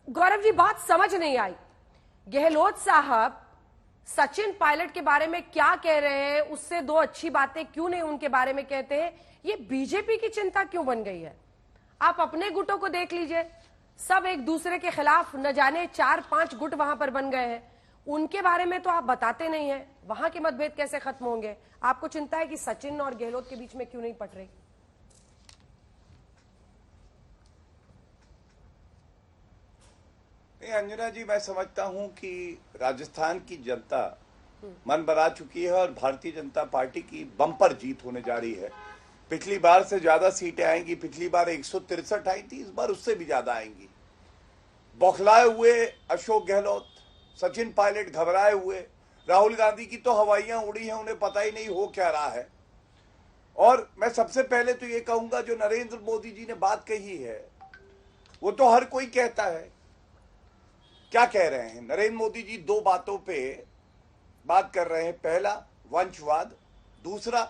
गौरव जी, बात समझ नहीं आई। गहलोत साहब सचिन पायलट के बारे में क्या कह रहे हैं, उससे दो अच्छी बातें क्यों नहीं उनके बारे में कहते हैं? ये बीजेपी की चिंता क्यों बन गई है? आप अपने गुटों को देख लीजिए, सब एक दूसरे के खिलाफ न जाने 4-5 गुट वहां पर बन गए हैं। उनके बारे में तो आप बताते नहीं है। वहां के मतभेद कैसे खत्म होंगे? आपको चिंता है कि सचिन और गहलोत के बीच में क्यों नहीं पट रही? अंजना जी, मैं समझता हूं कि राजस्थान की जनता मन बना चुकी है और भारतीय जनता पार्टी की बम्पर जीत होने जा रही है। पिछली बार से ज्यादा सीटें आएंगी। पिछली बार 163 आई थी, इस बार उससे भी ज्यादा आएंगी। बौखलाए हुए अशोक गहलोत, सचिन पायलट घबराए हुए, राहुल गांधी की तो हवाइयां उड़ी हैं, उन्हें पता ही नहीं हो क्या रहा है। और मैं सबसे पहले तो ये कहूंगा, जो नरेंद्र मोदी जी ने बात कही है वो तो हर कोई कहता है। क्या कह रहे हैं नरेंद्र मोदी जी? दो बातों पे बात कर रहे हैं। पहला, वंशवाद। दूसरा,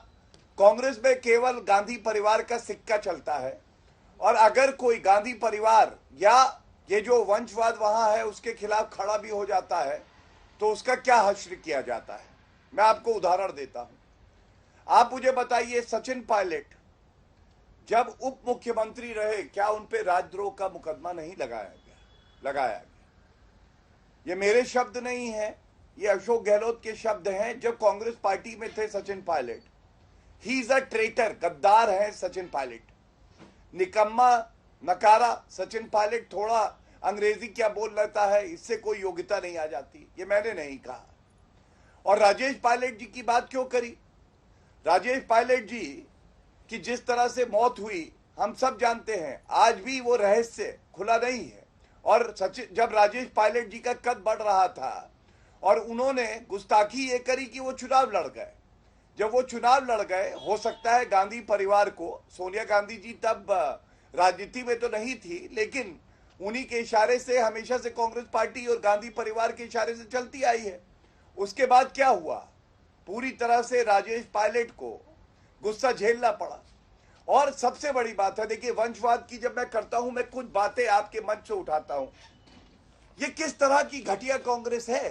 कांग्रेस में केवल गांधी परिवार का सिक्का चलता है और अगर कोई गांधी परिवार या ये जो वंशवाद वहां है उसके खिलाफ खड़ा भी हो जाता है तो उसका क्या हश्र किया जाता है। मैं आपको उदाहरण देता हूं। आप मुझे बताइए, सचिन पायलट जब उप मुख्यमंत्री रहे, क्या उन पे राजद्रोह का मुकदमा नहीं लगाया गया? ये मेरे शब्द नहीं है, ये अशोक गहलोत के शब्द हैं। जब कांग्रेस पार्टी में थे Sachin Pilot, he is a traitor, गद्दार है सचिन पायलट, निकम्मा नकारा सचिन पायलट। थोड़ा अंग्रेजी क्या बोल लेता है, इससे कोई योग्यता नहीं आ जाती, ये मैंने नहीं कहा। और राजेश पायलट जी की बात क्यों करी? राजेश पायलट जी की जिस तरह से मौत हुई हम सब जानते हैं, आज भी वो रहस्य खुला नहीं है। और सचिन, जब राजेश पायलट जी का कद बढ़ रहा था और उन्होंने गुस्ताखी ये करी कि वो चुनाव लड़ गए। जब वो चुनाव लड़ गए, हो सकता है गांधी परिवार को, सोनिया गांधी जी तब राजनीति में तो नहीं थी, लेकिन उन्हीं के इशारे से हमेशा से कांग्रेस पार्टी और गांधी परिवार के इशारे से चलती आई है। उसके बाद क्या हुआ? पूरी तरह से राजेश पायलट को गुस्सा झेलना पड़ा। और सबसे बड़ी बात है, देखिए, वंशवाद की जब मैं करता हूं, मैं कुछ बातें आपके मंच से उठाता हूं। ये किस तरह की घटिया कांग्रेस है?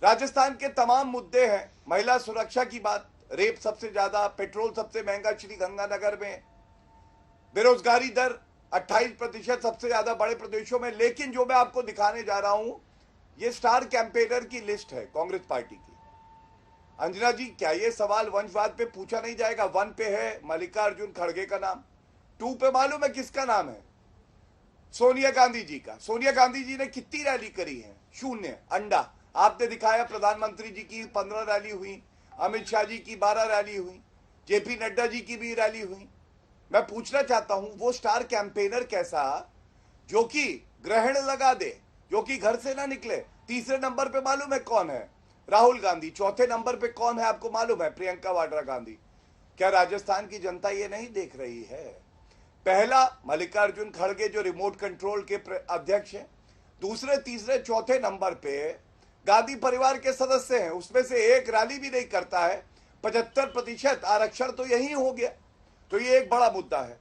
राजस्थान के तमाम मुद्दे हैं, महिला सुरक्षा की बात, रेप सबसे ज्यादा, पेट्रोल सबसे महंगा श्री गंगानगर में, बेरोजगारी दर 28% सबसे ज्यादा बड़े प्रदेशों में। लेकिन जो मैं आपको दिखाने जा रहा हूं, ये स्टार कैंपेनर की लिस्ट है कांग्रेस पार्टी की। अंजना जी, क्या ये सवाल वंशवाद पे पूछा नहीं जाएगा? 1 पे है मल्लिकार्जुन खड़गे का नाम, 2 पे मालूम है किसका नाम है? सोनिया गांधी जी का। सोनिया गांधी जी ने कितनी रैली करी है? 0, अंडा। आपने दिखाया प्रधानमंत्री जी की 15 रैली हुई, अमित शाह जी की 12 रैली हुई, जेपी नड्डा जी की भी रैली हुई। मैं पूछना चाहता हूं, वो स्टार कैंपेनर कैसा जो कि ग्रहण लगा दे, जो कि घर से ना निकले? तीसरे नंबर पे मालूम है कौन है? राहुल गांधी। चौथे नंबर पे कौन है आपको मालूम है? प्रियंका वाड्रा गांधी। क्या राजस्थान की जनता ये नहीं देख रही है? पहला मल्लिकार्जुन खड़गे जो रिमोट कंट्रोल के अध्यक्ष हैं, दूसरे तीसरे चौथे नंबर पे गांधी परिवार के सदस्य हैं, उसमें से एक रैली भी नहीं करता है। 75% आरक्षण तो यही हो गया। तो ये एक बड़ा मुद्दा है।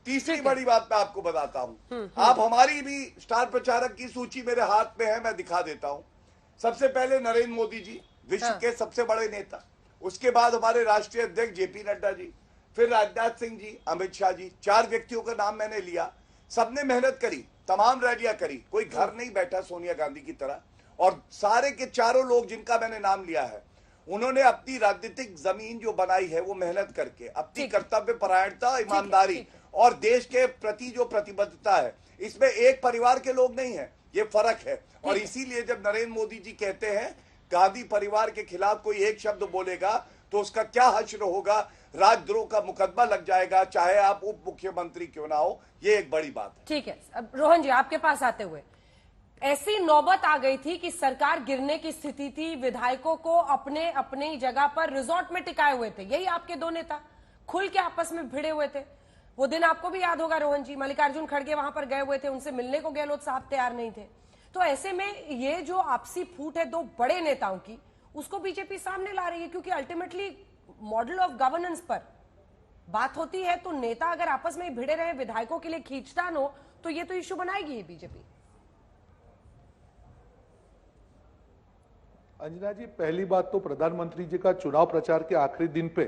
तीसरी बड़ी बात मैं आपको बताता हूं। आप हमारी भी स्टार प्रचारक की सूची मेरे हाथ में है, मैं दिखा देता हूं। सबसे पहले नरेंद्र मोदी जी, विश्व के सबसे बड़े नेता। उसके बाद हमारे राष्ट्रीय अध्यक्ष जेपी नड्डा जी, फिर राजनाथ सिंह जी, अमित शाह जी। 4 व्यक्तियों का नाम मैंने लिया। सबने मेहनत करी, तमाम रैलियां करी, कोई घर नहीं बैठा सोनिया गांधी की तरह। और सारे के चारों लोग जिनका मैंने नाम लिया है, उन्होंने अपनी राजनीतिक जमीन जो बनाई है वो मेहनत करके, अपनी कर्तव्य परायणता, ईमानदारी और देश के प्रति जो प्रतिबद्धता है, इसमें एक परिवार के लोग नहीं है, ये फर्क है। और इसीलिए जब नरेंद्र मोदी जी कहते हैं गांधी परिवार के खिलाफ कोई एक शब्द बोलेगा तो उसका क्या हश्र होगा, राजद्रोह का मुकदमा लग जाएगा, चाहे आप उप मुख्यमंत्री क्यों ना हो। ये एक बड़ी बात है। ठीक है, अब रोहन जी आपके पास आते हुए, ऐसी नौबत आ गई थी कि सरकार गिरने की स्थिति थी, विधायकों को अपने अपनी जगह पर रिजॉर्ट में टिकाए हुए थे। यही आपके दो नेता खुल के आपस में भिड़े हुए थे। वो दिन आपको भी याद होगा रोहन जी, मल्लिकार्जुन खड़गे वहां पर गए हुए थे, उनसे मिलने को गहलोत साहब तैयार नहीं थे। तो ऐसे में ये जो आपसी फूट है दो बड़े नेताओं की, उसको बीजेपी सामने ला रही है, क्योंकि अल्टीमेटली मॉडल ऑफ गवर्नेंस पर बात होती है। तो नेता अगर आपस में भिड़े रहे, विधायकों के लिए खींचतान हो, तो ये तो इश्यू बनाएगी ये बीजेपी। अंजना जी, पहली बात तो प्रधानमंत्री जी का चुनाव प्रचार के आखिरी दिन पे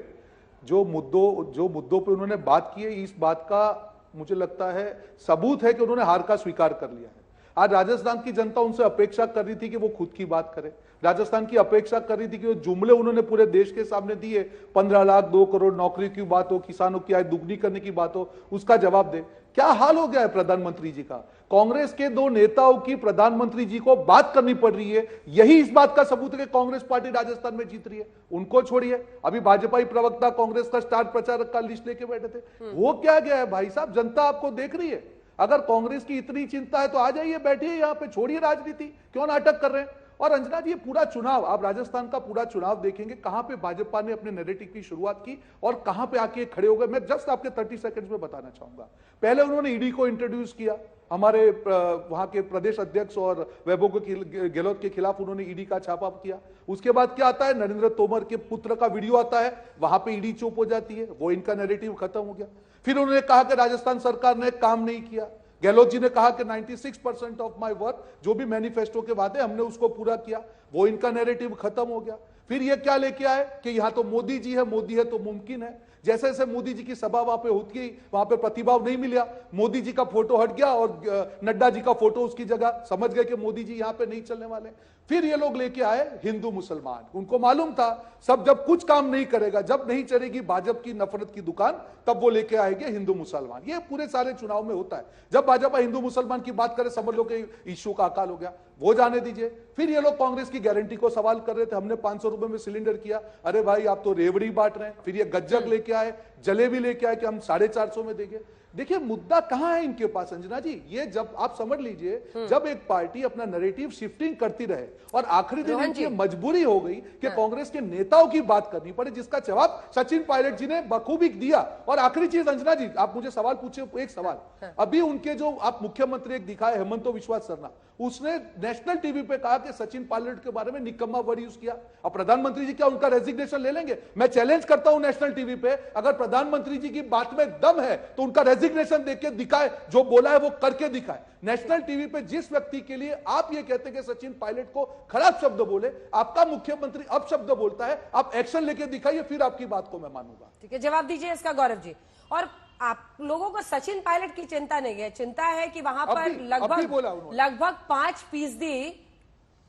जो मुद्दों पे उन्होंने बात की है, इस बात का मुझे लगता है सबूत है कि उन्होंने हार का स्वीकार कर लिया है। आज राजस्थान की जनता उनसे अपेक्षा कर रही थी कि वो खुद की बात करे। राजस्थान की अपेक्षा कर रही थी कि वो जुमले उन्होंने पूरे देश के सामने दिए, 15 लाख 2 करोड़ नौकरी की बात हो, किसानों की आय दुगनी करने की बात हो, उसका जवाब दे। क्या हाल हो गया है प्रधानमंत्री जी का? कांग्रेस के दो नेताओं की प्रधानमंत्री जी को बात करनी पड़ रही है। यही इस बात का सबूत है कि कांग्रेस पार्टी राजस्थान में जीत रही है। उनको छोड़िए, अभी भाजपाई प्रवक्ता कांग्रेस का स्टार प्रचारक का लिस्ट लेके बैठे थे। वो क्या गया है भाई साहब? जनता आपको देख रही है। अगर कांग्रेस की इतनी चिंता है तो आ जाइए, बैठिए यहां पे, छोड़िए राजनीति, क्यों नाटक कर रहे हैं? और अंजना जी, ये पूरा चुनाव, आप राजस्थान का पूरा चुनाव देखेंगे, कहां पे भाजपा ने अपने नैरेटिव की शुरुआत की और कहां पे आके खड़े हो गए। मैं जस्ट आपके 30 सेकंड्स में बताना चाहूंगा। पहले उन्होंने ईडी को इंट्रोड्यूस किया, हमारे वहां के प्रदेश अध्यक्ष और वैभव गहलोत के खिलाफ उन्होंने ईडी का छापा किया। उसके बाद क्या आता है? नरेंद्र तोमर के पुत्र का वीडियो आता है, वहां पे ईडी चुप हो जाती है, वो इनका नैरेटिव खत्म हो गया। फिर उन्होंने कहा कि राजस्थान सरकार ने काम नहीं किया। गहलोत जी ने कहा कि 96% ऑफ माय वर्क, जो भी मैनिफेस्टो के वादे हमने उसको पूरा किया, वो इनका नैरेटिव खत्म हो गया। फिर ये क्या लेके आए कि यहां तो मोदी जी है, मोदी है तो मुमकिन है। जैसे जैसे मोदी जी की सभा वहां पे होती है, वहां पे प्रतिभाव नहीं मिला, मोदी जी का फोटो हट गया और नड्डा जी का फोटो उसकी जगह, समझ गए कि मोदी जी यहां पे नहीं चलने वाले। फिर ये लोग लेके आए हिंदू मुसलमान। उनको मालूम था सब जब कुछ काम नहीं करेगा, जब नहीं चलेगी भाजपा की नफरत की दुकान, तब वो लेके आएंगे हिंदू मुसलमान। ये पूरे सारे चुनाव में होता है, जब भाजपा हिंदू मुसलमान की बात करे समझ लो कि इश्यू का अकाल हो गया, वो जाने दीजिए। फिर ये लोग कांग्रेस की गारंटी को सवाल कर रहे थे, हमने 500 रुपए में सिलेंडर किया, अरे भाई आप तो रेवड़ी बांट रहे हैं। फिर ये गज्जक लेके आए, जलेबी लेके आए कि हम 450 में देंगे। देखिए मुद्दा कहां है इनके पास अंजना जी, ये जब आप समझ लीजिए, जब एक पार्टी अपना नैरेटिव शिफ्टिंग करती रहे और आखिरी दिन इनकी मजबूरी हो गई कि कांग्रेस के नेताओं की बात करनी पड़े, जिसका जवाब सचिन पायलट जी ने बखूबी दिया। और आखिरी चीज अंजना जी, आप मुझे सवाल पूछे, एक सवाल, अभी उनके जो आप मुख्यमंत्री एक दिखाए हेमंत विश्वा शर्मा, उसने नेशनल टीवी पे कहा कि सचिन पायलट के बारे में निकम्मा वर्ड यूज किया। अब प्रधानमंत्री जी क्या उनका रेजिग्नेशन ले लेंगे? मैं चैलेंज करता हूं नेशनल टीवी पे, अगर प्रधानमंत्री जी की बात में दम है तो उनका रेजिग्नेशन देके दिखाए, जो बोला है वो करके दिखाए। नेशनल टीवी पे जिस व्यक्ति के लिए आप ये कहते हैं कि सचिन पायलट को खराब शब्द बोले, आपका मुख्यमंत्री अब शब्द बोलता है, आप एक्शन लेके दिखाइए, फिर आपकी बात को मैं मानूंगा। ठीक है, जवाब दीजिए इसका गौरव जी। और आप लोगों को सचिन पायलट की चिंता नहीं है, चिंता है कि वहां पर लगभग 5%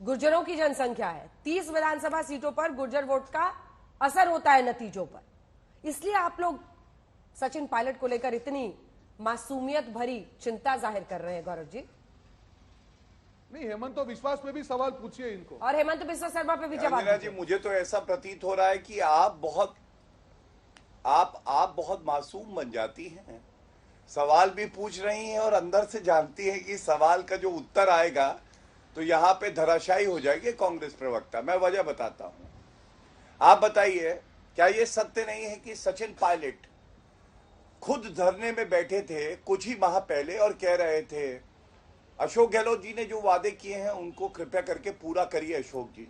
गुर्जरों की जनसंख्या है, 30 विधानसभा सीटों पर गुर्जर वोट का असर होता है नतीजों पर, इसलिए आप लोग सचिन पायलट को लेकर इतनी मासूमियत भरी चिंता जाहिर कर रहे हैं। गौरव जी, नहीं, हेमंत तो विश्वास पे भी सवाल पूछिए इनको, और हेमंत बिस्वा शर्मा पे भी जवाब दीजिए। जी, मुझे तो ऐसा प्रतीत हो रहा है कि आप बहुत मासूम बन जाती हैं, सवाल भी पूछ रही हैं और अंदर से जानती हैं कि सवाल का जो उत्तर आएगा तो यहां पे धराशायी हो जाएगी कांग्रेस प्रवक्ता। मैं वजह बताता हूं, आप बताइए, क्या ये सत्य नहीं है कि सचिन पायलट खुद धरने में बैठे थे कुछ ही माह पहले और कह रहे थे अशोक गहलोत जी ने जो वादे किए हैं उनको कृपया करके पूरा करिए अशोक जी,